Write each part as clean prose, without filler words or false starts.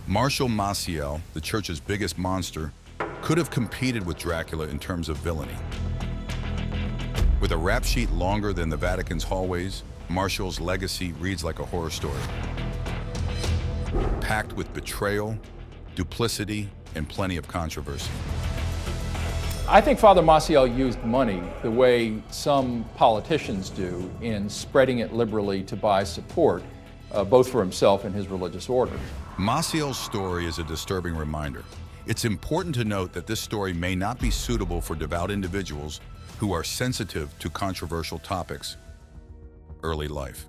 Martial Maciel, the church's biggest monster, could have competed with Dracula in terms of villainy. With a rap sheet longer than the Vatican's hallways, Martial's legacy reads like a horror story, packed with betrayal, duplicity, and plenty of controversy. I think Father Masiel used money the way some politicians do in spreading it liberally to buy support, both for himself and his religious order. Masiel's story is a disturbing reminder. It's important to note that this story may not be suitable for devout individuals who are sensitive to controversial topics. Early life.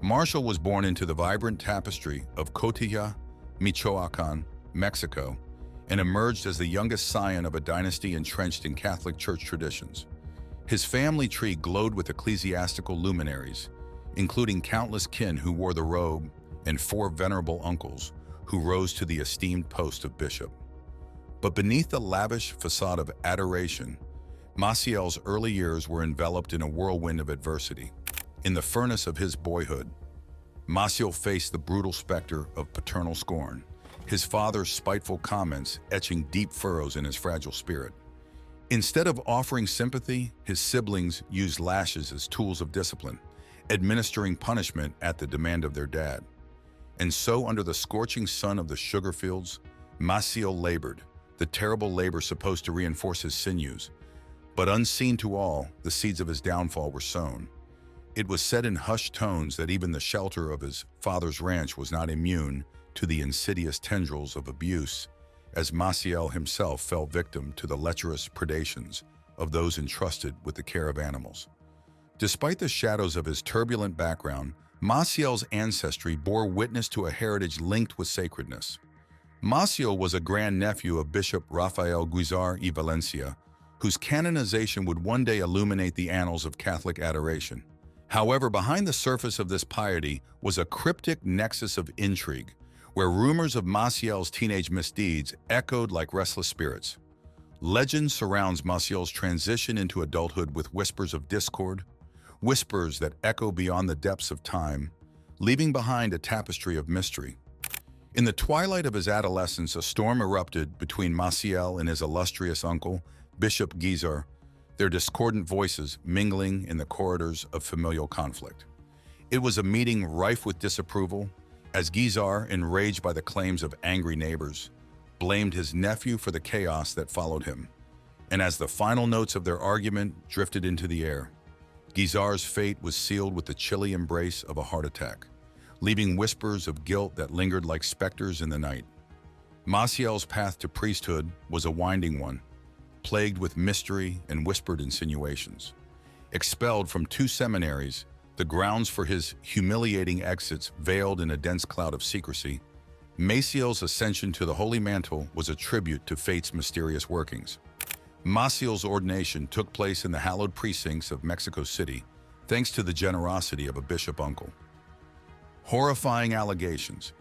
Martial was born into the vibrant tapestry of Cotija, Michoacan, Mexico, and emerged as the youngest scion of a dynasty entrenched in Catholic Church traditions. His family tree glowed with ecclesiastical luminaries, including countless kin who wore the robe and 4 venerable uncles who rose to the esteemed post of bishop. But beneath the lavish facade of adoration, Masiel's early years were enveloped in a whirlwind of adversity. In the furnace of his boyhood, Masiel faced the brutal specter of paternal scorn, his father's spiteful comments etching deep furrows in his fragile spirit. Instead of offering sympathy, his siblings used lashes as tools of discipline, administering punishment at the demand of their dad. And so, under the scorching sun of the sugar fields, Masiel labored, the terrible labor supposed to reinforce his sinews. But unseen to all, the seeds of his downfall were sown. It was said in hushed tones that even the shelter of his father's ranch was not immune to the insidious tendrils of abuse, as Masiel himself fell victim to the lecherous predations of those entrusted with the care of animals. Despite the shadows of his turbulent background, Masiel's ancestry bore witness to a heritage linked with sacredness. Masiel was a grandnephew of Bishop Rafael Guizar y Valencia, whose canonization would one day illuminate the annals of Catholic adoration. However, behind the surface of this piety was a cryptic nexus of intrigue, where rumors of Masiel's teenage misdeeds echoed like restless spirits. Legend surrounds Masiel's transition into adulthood with whispers of discord, whispers that echo beyond the depths of time, leaving behind a tapestry of mystery. In the twilight of his adolescence, a storm erupted between Masiel and his illustrious uncle, Bishop Guizar, their discordant voices mingling in the corridors of familial conflict. It was a meeting rife with disapproval, as Guizar, enraged by the claims of angry neighbors, blamed his nephew for the chaos that followed him. And as the final notes of their argument drifted into the air, Guizar's fate was sealed with the chilly embrace of a heart attack, leaving whispers of guilt that lingered like specters in the night. Masiel's path to priesthood was a winding one, plagued with mystery and whispered insinuations. Expelled from 2 seminaries, the grounds for his humiliating exits veiled in a dense cloud of secrecy, Masiel's ascension to the Holy Mantle was a tribute to fate's mysterious workings. Masiel's ordination took place in the hallowed precincts of Mexico City, thanks to the generosity of a bishop uncle. Horrifying allegations.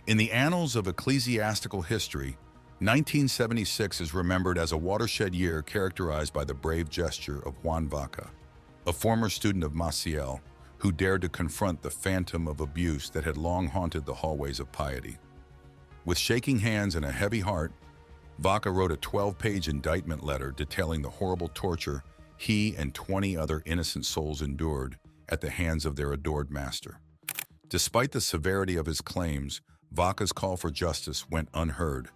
In the annals of ecclesiastical history, 1976 is remembered as a watershed year characterized by the brave gesture of Juan Vaca, a former student of Masiel, who dared to confront the phantom of abuse that had long haunted the hallways of piety. With shaking hands and a heavy heart, Vaca wrote a 12-page indictment letter detailing the horrible torture he and 20 other innocent souls endured at the hands of their adored master. Despite the severity of his claims, Vaca's call for justice went unheard,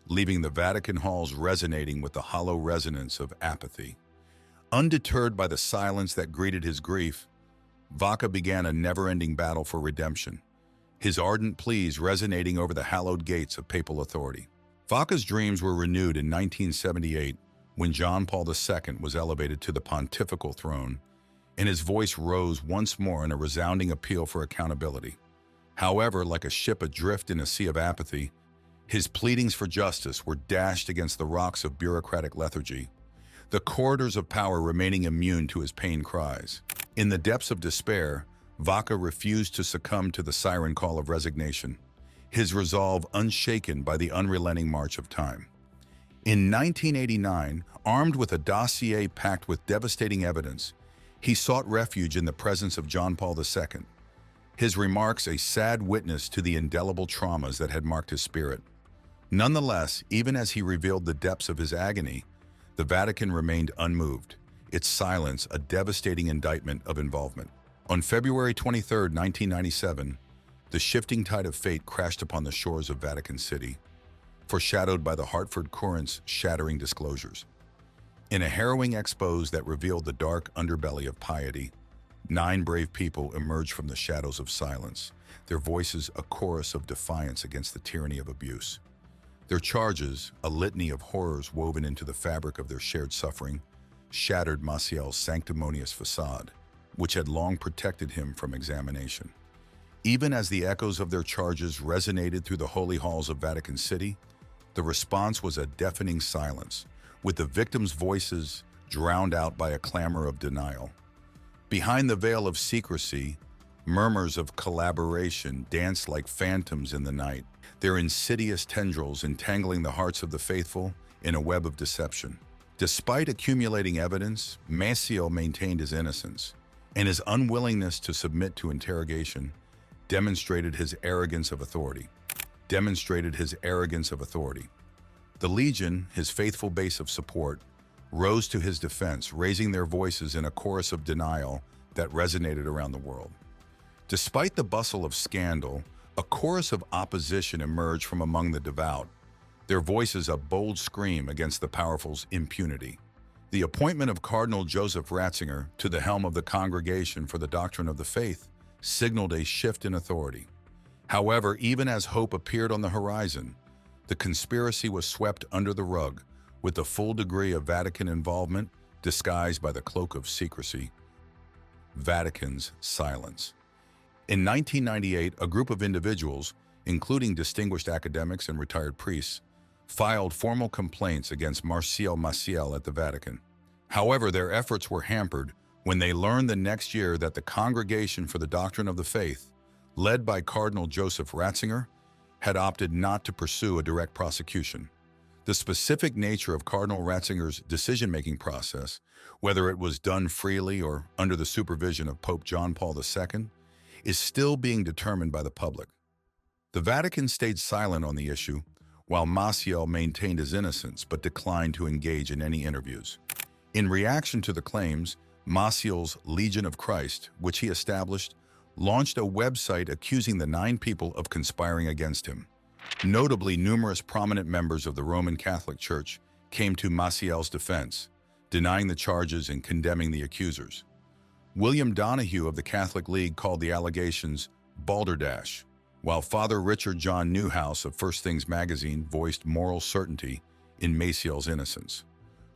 leaving the Vatican halls resonating with the hollow resonance of apathy. Undeterred by the silence that greeted his grief, Vaca began a never-ending battle for redemption, his ardent pleas resonating over the hallowed gates of papal authority. Vaca's dreams were renewed in 1978 when John Paul II was elevated to the pontifical throne, and his voice rose once more in a resounding appeal for accountability. However, like a ship adrift in a sea of apathy, his pleadings for justice were dashed against the rocks of bureaucratic lethargy, the corridors of power remaining immune to his pain cries. In the depths of despair, Vaca refused to succumb to the siren call of resignation, his resolve unshaken by the unrelenting march of time. In 1989, armed with a dossier packed with devastating evidence, he sought refuge in the presence of John Paul II. his remarks a sad witness to the indelible traumas that had marked his spirit. Nonetheless, even as he revealed the depths of his agony, the Vatican remained unmoved, its silence a devastating indictment of involvement. On February 23, 1997, the shifting tide of fate crashed upon the shores of Vatican City, foreshadowed by the Hartford Courant's shattering disclosures. In a harrowing expose that revealed the dark underbelly of piety, 9 brave people emerged from the shadows of silence, their voices a chorus of defiance against the tyranny of abuse. Their charges, a litany of horrors woven into the fabric of their shared suffering, shattered Masiel's sanctimonious facade, which had long protected him from examination. Even as the echoes of their charges resonated through the holy halls of Vatican City, the response was a deafening silence, with the victims' voices drowned out by a clamor of denial. Behind the veil of secrecy, murmurs of collaboration danced like phantoms in the night, their insidious tendrils entangling the hearts of the faithful in a web of deception. Despite accumulating evidence, Masiel maintained his innocence, and his unwillingness to submit to interrogation demonstrated his arrogance of authority. The Legion, his faithful base of support, rose to his defense, raising their voices in a chorus of denial that resonated around the world. Despite the bustle of scandal, a chorus of opposition emerged from among the devout, their voices a bold scream against the powerful's impunity. The appointment of Cardinal Joseph Ratzinger to the helm of the Congregation for the Doctrine of the Faith signaled a shift in authority. However, even as hope appeared on the horizon, the conspiracy was swept under the rug, with the full degree of Vatican involvement disguised by the cloak of secrecy. Vatican's silence. In 1998, a group of individuals, including distinguished academics and retired priests, filed formal complaints against MARCIAL Maciel at the Vatican. However, their efforts were hampered when they learned the next year that the Congregation for the Doctrine of the Faith, led by Cardinal Joseph Ratzinger, had opted not to pursue a direct prosecution. The specific nature of Cardinal Ratzinger's decision-making process, whether it was done freely or under the supervision of Pope John Paul II, is still being determined by the public. The Vatican stayed silent on the issue, while Masiel maintained his innocence but declined to engage in any interviews. In reaction to the claims, Masiel's Legion of Christ, which he established, launched a website accusing the 9 people of conspiring against him. Notably, numerous prominent members of the Roman Catholic Church came to Masiel's defense, denying the charges and condemning the accusers. William Donahue of the Catholic League called the allegations balderdash, while Father Richard John Newhouse of First Things magazine voiced moral certainty in Masiel's innocence.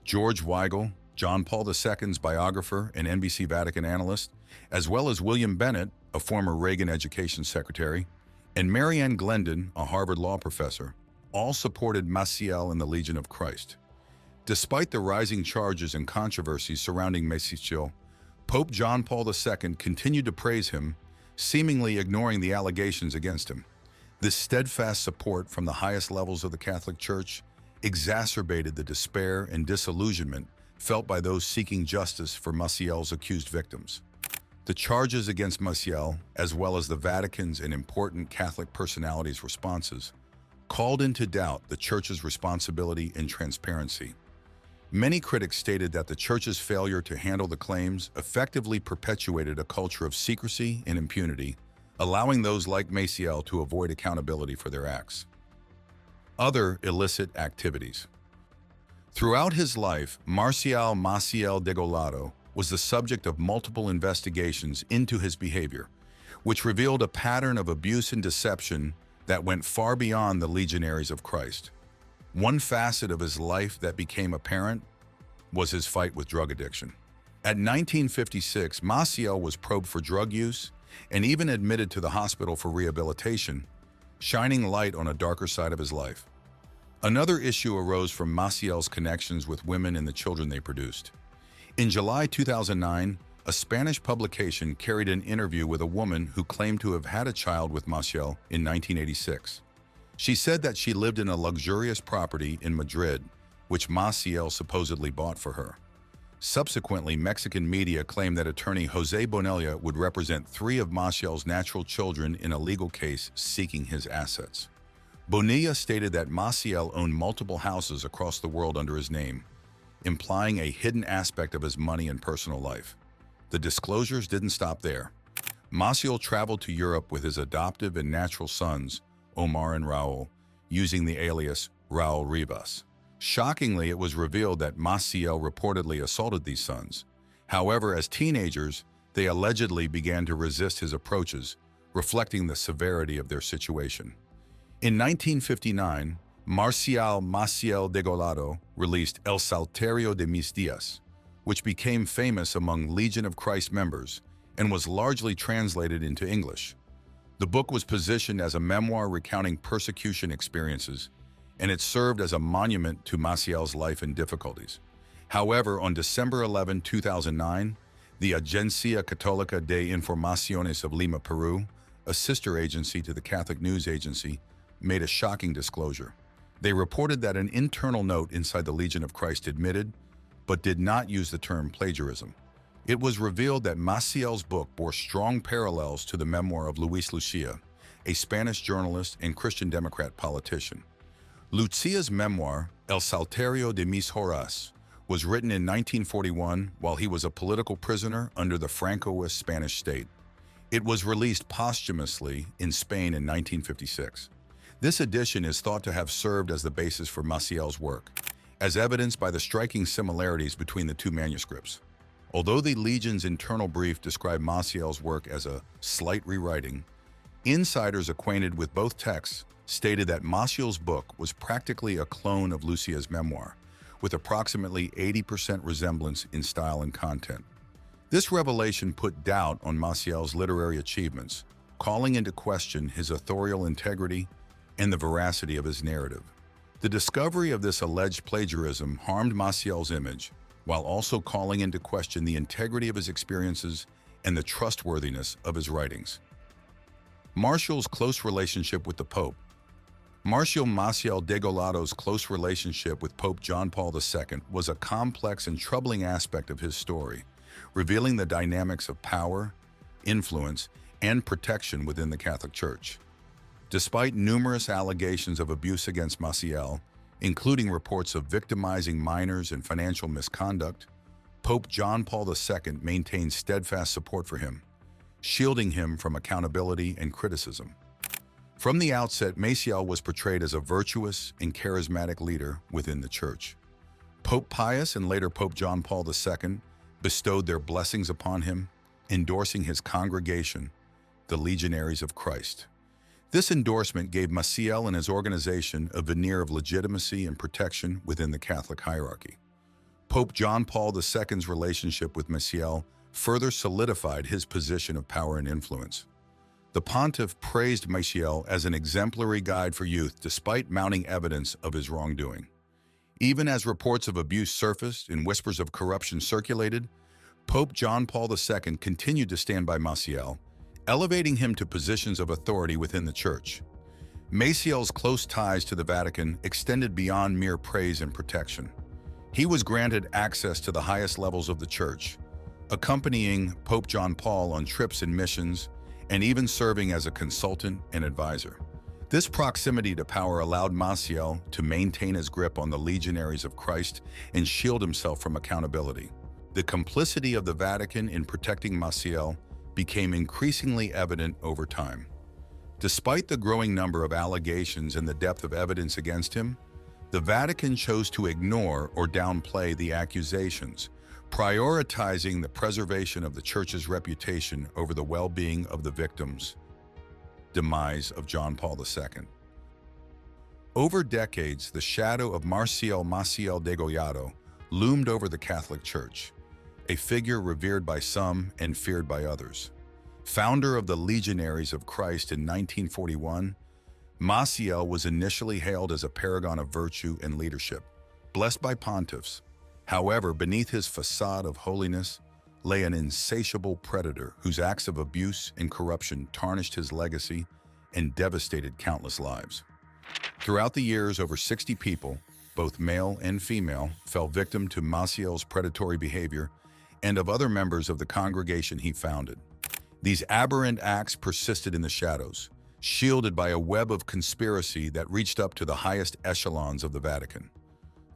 George Weigel, John Paul II's biographer and NBC Vatican analyst, as well as William Bennett, a former Reagan Education Secretary, and Marianne Glendon, a Harvard law professor, all supported Masiel and the Legion of Christ. Despite the rising charges and controversies surrounding Masiel, Pope John Paul II continued to praise him, seemingly ignoring the allegations against him. This steadfast support from the highest levels of the Catholic Church exacerbated the despair and disillusionment felt by those seeking justice for Masiel's accused victims. The charges against Masiel, as well as the Vatican's and important Catholic personalities' responses, called into doubt the Church's responsibility and transparency. Many critics stated that the Church's failure to handle the claims effectively perpetuated a culture of secrecy and impunity, allowing those like Masiel to avoid accountability for their acts. Other illicit activities. Throughout his life, Marcial Maciel Degolado was the subject of multiple investigations into his behavior, which revealed a pattern of abuse and deception that went far beyond the legionaries of Christ. One facet of his life that became apparent was his fight with drug addiction. At 1956, Masiel was probed for drug use and even admitted to the hospital for rehabilitation, shining light on a darker side of his life. Another issue arose from Masiel's connections with women and the children they produced. In July 2009, a Spanish publication carried an interview with a woman who claimed to have had a child with Masiel in 1986. She said that she lived in a luxurious property in Madrid, which Masiel supposedly bought for her. Subsequently, Mexican media claimed that attorney Jose Bonilla would represent 3 of Masiel's natural children in a legal case seeking his assets. Bonilla stated that Masiel owned multiple houses across the world under his name, implying a hidden aspect of his money and personal life. The disclosures didn't stop there. Masiel traveled to Europe with his adoptive and natural sons, Omar and Raul, using the alias Raul Rivas. Shockingly, it was revealed that Masiel reportedly assaulted these sons. However, as teenagers, they allegedly began to resist his approaches, reflecting the severity of their situation. In 1959, Marcial Maciel Degollado released El Salterio de mis Días, which became famous among Legion of Christ members and was largely translated into English. The book was positioned as a memoir recounting persecution experiences, and it served as a monument to Masiel's life and difficulties. However, on December 11, 2009, the Agencia Católica de Informaciones of Lima, Peru, a sister agency to the Catholic News Agency, made a shocking disclosure. They reported that an internal note inside the Legion of Christ admitted, but did not use the term plagiarism. It was revealed that Masiel's book bore strong parallels to the memoir of Luis Lucia, a Spanish journalist and Christian Democrat politician. Lucia's memoir, El Salterio de mis Horas, was written in 1941 while he was a political prisoner under the Francoist Spanish state. It was released posthumously in Spain in 1956. This edition is thought to have served as the basis for Masiel's work, as evidenced by the striking similarities between the 2 manuscripts. Although the Legion's internal brief described Masiel's work as a slight rewriting, insiders acquainted with both texts stated that Masiel's book was practically a clone of Lucia's memoir, with approximately 80% resemblance in style and content. This revelation put doubt on Masiel's literary achievements, calling into question his authorial integrity and the veracity of his narrative. The discovery of this alleged plagiarism harmed Masiel's image, while also calling into question the integrity of his experiences and the trustworthiness of his writings. Marcial's close relationship with the Pope. Marcial Maciel Degollado's close relationship with Pope John Paul II was a complex and troubling aspect of his story, revealing the dynamics of power, influence, and protection within the Catholic Church. Despite numerous allegations of abuse against Masiel, including reports of victimizing minors and financial misconduct, Pope John Paul II maintained steadfast support for him, shielding him from accountability and criticism. From the outset, Masiel was portrayed as a virtuous and charismatic leader within the Church. Pope Pius and later Pope John Paul II bestowed their blessings upon him, endorsing his congregation, the Legionaries of Christ. This endorsement gave Masiel and his organization a veneer of legitimacy and protection within the Catholic hierarchy. Pope John Paul II's relationship with Masiel further solidified his position of power and influence. The pontiff praised Masiel as an exemplary guide for youth despite mounting evidence of his wrongdoing. Even as reports of abuse surfaced and whispers of corruption circulated, Pope John Paul II continued to stand by Masiel, elevating him to positions of authority within the Church. Masiel's close ties to the Vatican extended beyond mere praise and protection. He was granted access to the highest levels of the Church, accompanying Pope John Paul on trips and missions, and even serving as a consultant and advisor. This proximity to power allowed Masiel to maintain his grip on the Legionaries of Christ and shield himself from accountability. The complicity of the Vatican in protecting Masiel became increasingly evident over time. Despite the growing number of allegations and the depth of evidence against him, the Vatican chose to ignore or downplay the accusations, prioritizing the preservation of the Church's reputation over the well-being of the victims. Demise of John Paul II. Over decades, the shadow of Marcial Maciel Degollado loomed over the Catholic Church, a figure revered by some and feared by others. Founder of the Legionaries of Christ in 1941, Masiel was initially hailed as a paragon of virtue and leadership, blessed by pontiffs. However, beneath his facade of holiness lay an insatiable predator whose acts of abuse and corruption tarnished his legacy and devastated countless lives. Throughout the years, over 60 people, both male and female, fell victim to Masiel's predatory behavior and of other members of the congregation he founded. These aberrant acts persisted in the shadows, shielded by a web of conspiracy that reached up to the highest echelons of the Vatican.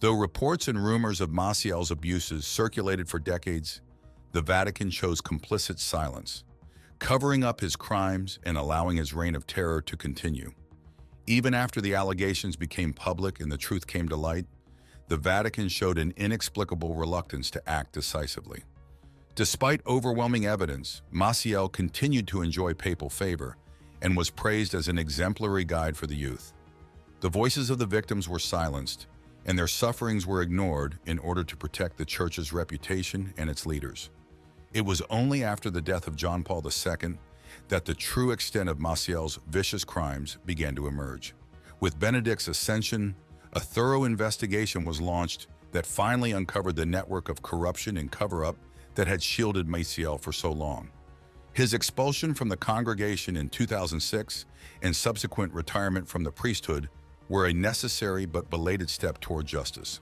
Though reports and rumors of Masiel's abuses circulated for decades, the Vatican chose complicit silence, covering up his crimes and allowing his reign of terror to continue. Even after the allegations became public and the truth came to light, the Vatican showed an inexplicable reluctance to act decisively. Despite overwhelming evidence, Masiel continued to enjoy papal favor and was praised as an exemplary guide for the youth. The voices of the victims were silenced, and their sufferings were ignored in order to protect the Church's reputation and its leaders. It was only after the death of John Paul II that the true extent of Masiel's vicious crimes began to emerge. With Benedict's ascension, a thorough investigation was launched that finally uncovered the network of corruption and cover-up that had shielded Masiel for so long. His expulsion from the congregation in 2006 and subsequent retirement from the priesthood were a necessary but belated step toward justice.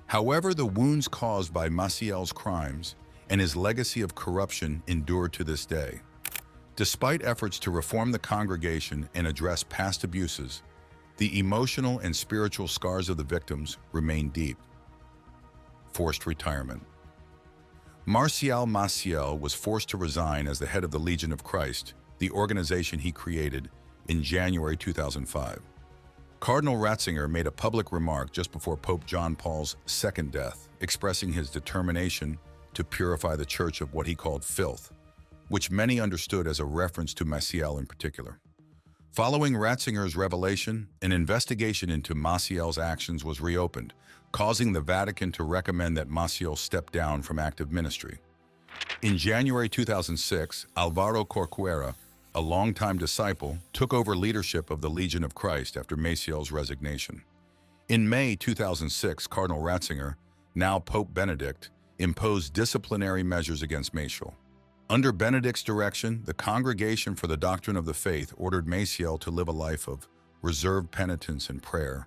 However, the wounds caused by Masiel's crimes and his legacy of corruption endure to this day. Despite efforts to reform the congregation and address past abuses, the emotional and spiritual scars of the victims remain deep. Forced retirement. Marcial Maciel was forced to resign as the head of the Legion of Christ, the organization he created, in January 2005. Cardinal Ratzinger made a public remark just before Pope John Paul's second death, expressing his determination to purify the Church of what he called filth, which many understood as a reference to Masiel in particular. Following Ratzinger's revelation, an investigation into Masiel's actions was reopened, causing the Vatican to recommend that Masiel step down from active ministry. In January 2006, Alvaro Corcuera, a longtime disciple, took over leadership of the Legion of Christ after Masiel's resignation. In May 2006, Cardinal Ratzinger, now Pope Benedict, imposed disciplinary measures against Masiel. Under Benedict's direction, the Congregation for the Doctrine of the Faith ordered Masiel to live a life of reserved penitence and prayer,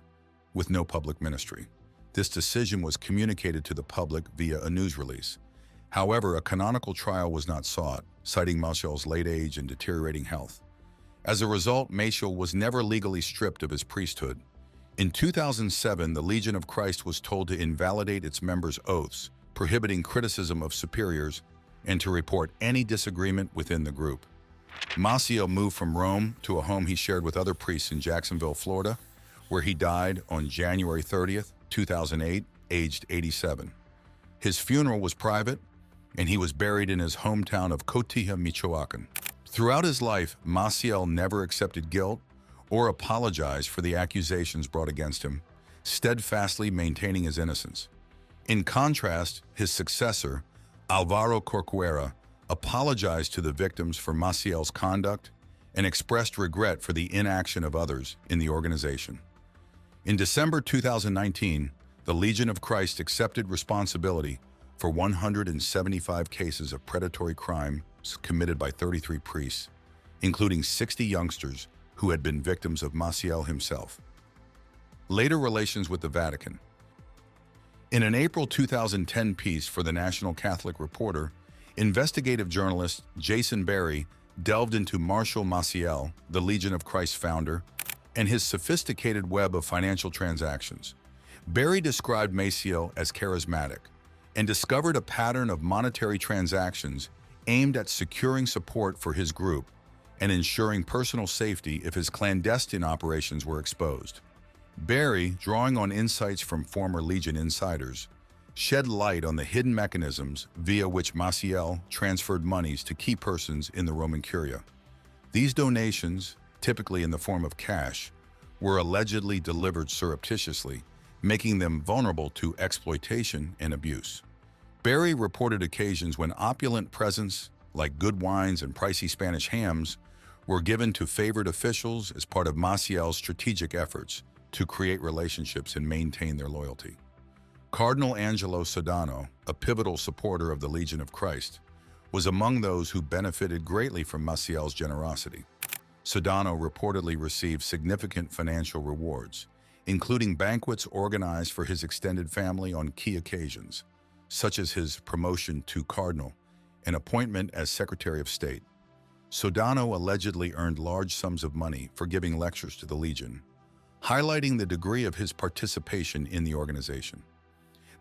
with no public ministry. This decision was communicated to the public via a news release. However, a canonical trial was not sought, citing Masiel's late age and deteriorating health. As a result, Masiel was never legally stripped of his priesthood. In 2007, the Legion of Christ was told to invalidate its members' oaths, prohibiting criticism of superiors, and to report any disagreement within the group. Masiel moved from Rome to a home he shared with other priests in Jacksonville, Florida, where he died on January 30th, 2008, aged 87. His funeral was private, and he was buried in his hometown of Cotija, Michoacan. Throughout his life, Masiel never accepted guilt or apologized for the accusations brought against him, steadfastly maintaining his innocence. In contrast, his successor, Alvaro Corcuera, apologized to the victims for Masiel's conduct and expressed regret for the inaction of others in the organization. In December 2019, the Legion of Christ accepted responsibility for 175 cases of predatory crimes committed by 33 priests, including 60 youngsters who had been victims of Masiel himself. Later relations with the Vatican. In an April 2010 piece for the National Catholic Reporter, investigative journalist Jason Berry delved into Marcial Maciel, the Legion of Christ founder, and his sophisticated web of financial transactions. Berry described Masiel as charismatic and discovered a pattern of monetary transactions aimed at securing support for his group and ensuring personal safety if his clandestine operations were exposed. Berry, drawing on insights from former Legion insiders, shed light on the hidden mechanisms via which Masiel transferred monies to key persons in the Roman Curia. These donations, typically in the form of cash, were allegedly delivered surreptitiously, making them vulnerable to exploitation and abuse. Berry reported occasions when opulent presents, like good wines and pricey Spanish hams, were given to favored officials as part of Masiel's strategic efforts to create relationships and maintain their loyalty. Cardinal Angelo Sodano, a pivotal supporter of the Legion of Christ, was among those who benefited greatly from Masiel's generosity. Sodano reportedly received significant financial rewards, including banquets organized for his extended family on key occasions, such as his promotion to cardinal and appointment as Secretary of State. Sodano allegedly earned large sums of money for giving lectures to the Legion, highlighting the degree of his participation in the organization.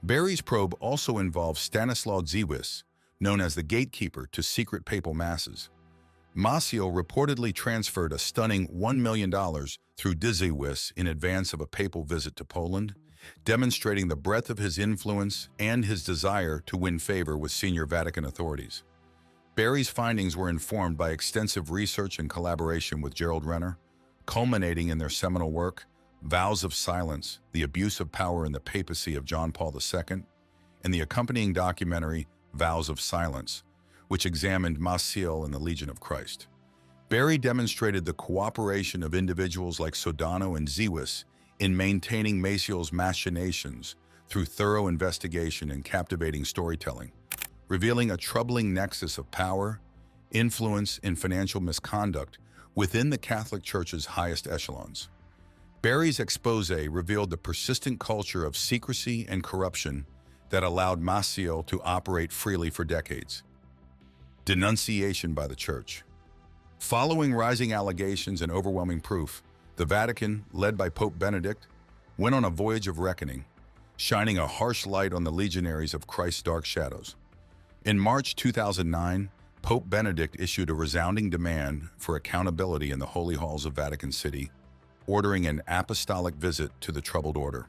Barry's probe also involved Stanislaw Dziwisz, known as the gatekeeper to secret papal masses. Masiel reportedly transferred a stunning $1 million through Dziwisz in advance of a papal visit to Poland, demonstrating the breadth of his influence and his desire to win favor with senior Vatican authorities. Barry's findings were informed by extensive research and collaboration with Gerald Renner, culminating in their seminal work, Vows of Silence, The Abuse of Power in the Papacy of John Paul II, and the accompanying documentary, Vows of Silence, which examined Masiel and the Legion of Christ. Barry demonstrated the cooperation of individuals like Sodano and Dziwisz in maintaining Masiel's machinations through thorough investigation and captivating storytelling, revealing a troubling nexus of power, influence, and financial misconduct within the Catholic Church's highest echelons. Barry's expose revealed the persistent culture of secrecy and corruption that allowed Masiel to operate freely for decades. Denunciation by the Church. Following rising allegations and overwhelming proof, the Vatican, led by Pope Benedict, went on a voyage of reckoning, shining a harsh light on the legionaries of Christ's dark shadows. In March 2009, Pope Benedict issued a resounding demand for accountability in the holy halls of Vatican City, ordering an apostolic visit to the troubled order.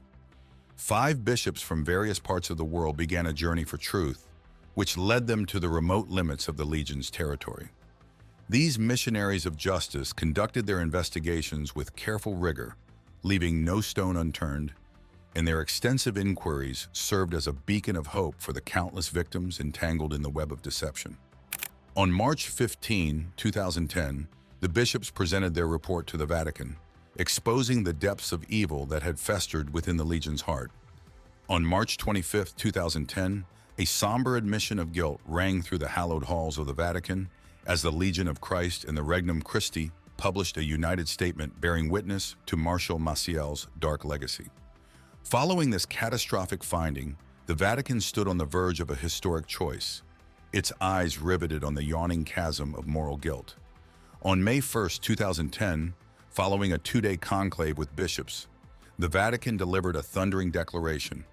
5 bishops from various parts of the world began a journey for truth, which led them to the remote limits of the Legion's territory. These missionaries of justice conducted their investigations with careful rigor, leaving no stone unturned, and their extensive inquiries served as a beacon of hope for the countless victims entangled in the web of deception. On March 15, 2010, the bishops presented their report to the Vatican, exposing the depths of evil that had festered within the Legion's heart. On March 25, 2010, a somber admission of guilt rang through the hallowed halls of the Vatican as the Legion of Christ and the Regnum Christi published a united statement bearing witness to Marcial Maciel's dark legacy. Following this catastrophic finding, the Vatican stood on the verge of a historic choice, its eyes riveted on the yawning chasm of moral guilt. On May 1, 2010, following a 2-day conclave with bishops, the Vatican delivered a thundering declaration,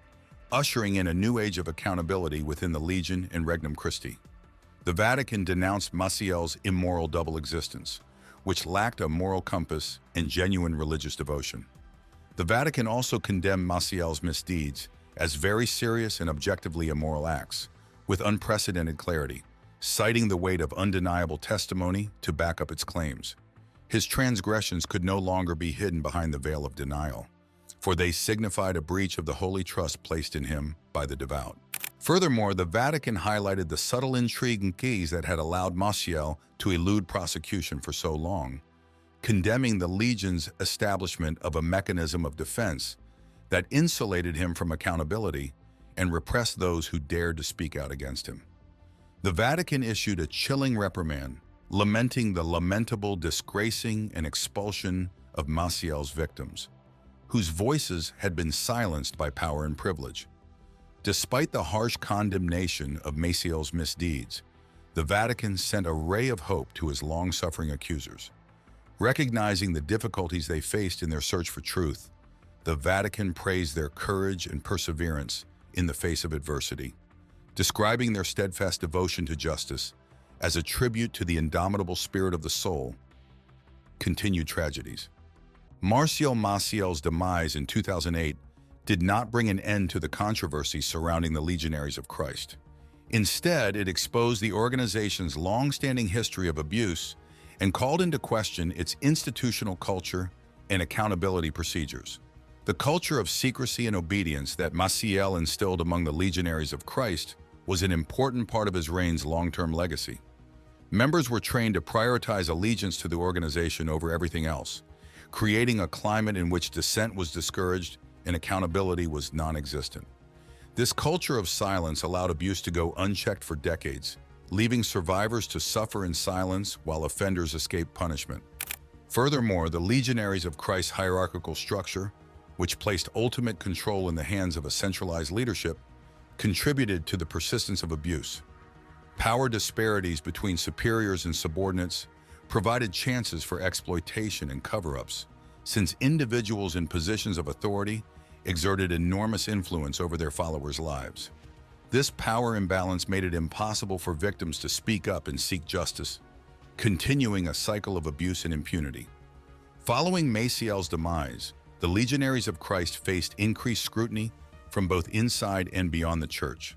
ushering in a new age of accountability within the Legion and Regnum Christi. The Vatican denounced Masiel's immoral double existence, which lacked a moral compass and genuine religious devotion. The Vatican also condemned Masiel's misdeeds as very serious and objectively immoral acts, with unprecedented clarity, citing the weight of undeniable testimony to back up its claims. His transgressions could no longer be hidden behind the veil of denial, for they signified a breach of the holy trust placed in him by the devout. Furthermore, the Vatican highlighted the subtle intrigue and keys that had allowed Masiel to elude prosecution for so long, condemning the Legion's establishment of a mechanism of defense that insulated him from accountability and repressed those who dared to speak out against him. The Vatican issued a chilling reprimand, lamenting the lamentable disgracing and expulsion of Masiel's victims, whose voices had been silenced by power and privilege. Despite the harsh condemnation of Masiel's misdeeds, the Vatican sent a ray of hope to his long-suffering accusers. Recognizing the difficulties they faced in their search for truth, the Vatican praised their courage and perseverance in the face of adversity, describing their steadfast devotion to justice as a tribute to the indomitable spirit of the soul. Continued tragedies. Marcial Maciel's demise in 2008 did not bring an end to the controversy surrounding the Legionaries of Christ. Instead, it exposed the organization's long-standing history of abuse and called into question its institutional culture and accountability procedures. The culture of secrecy and obedience that Masiel instilled among the Legionaries of Christ was an important part of his reign's long-term legacy. Members were trained to prioritize allegiance to the organization over everything else, creating a climate in which dissent was discouraged and accountability was non-existent. This culture of silence allowed abuse to go unchecked for decades, leaving survivors to suffer in silence while offenders escaped punishment. Furthermore, the Legionaries of Christ's hierarchical structure, which placed ultimate control in the hands of a centralized leadership, contributed to the persistence of abuse. Power disparities between superiors and subordinates provided chances for exploitation and cover-ups, since individuals in positions of authority exerted enormous influence over their followers' lives. This power imbalance made it impossible for victims to speak up and seek justice, continuing a cycle of abuse and impunity. Following Masiel's demise, the Legionaries of Christ faced increased scrutiny from both inside and beyond the church.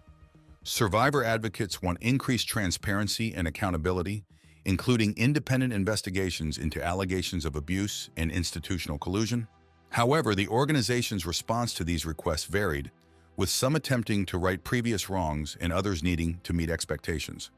Survivor advocates want increased transparency and accountability, including independent investigations into allegations of abuse and institutional collusion. However, the organization's response to these requests varied, with some attempting to right previous wrongs and others needing to meet expectations.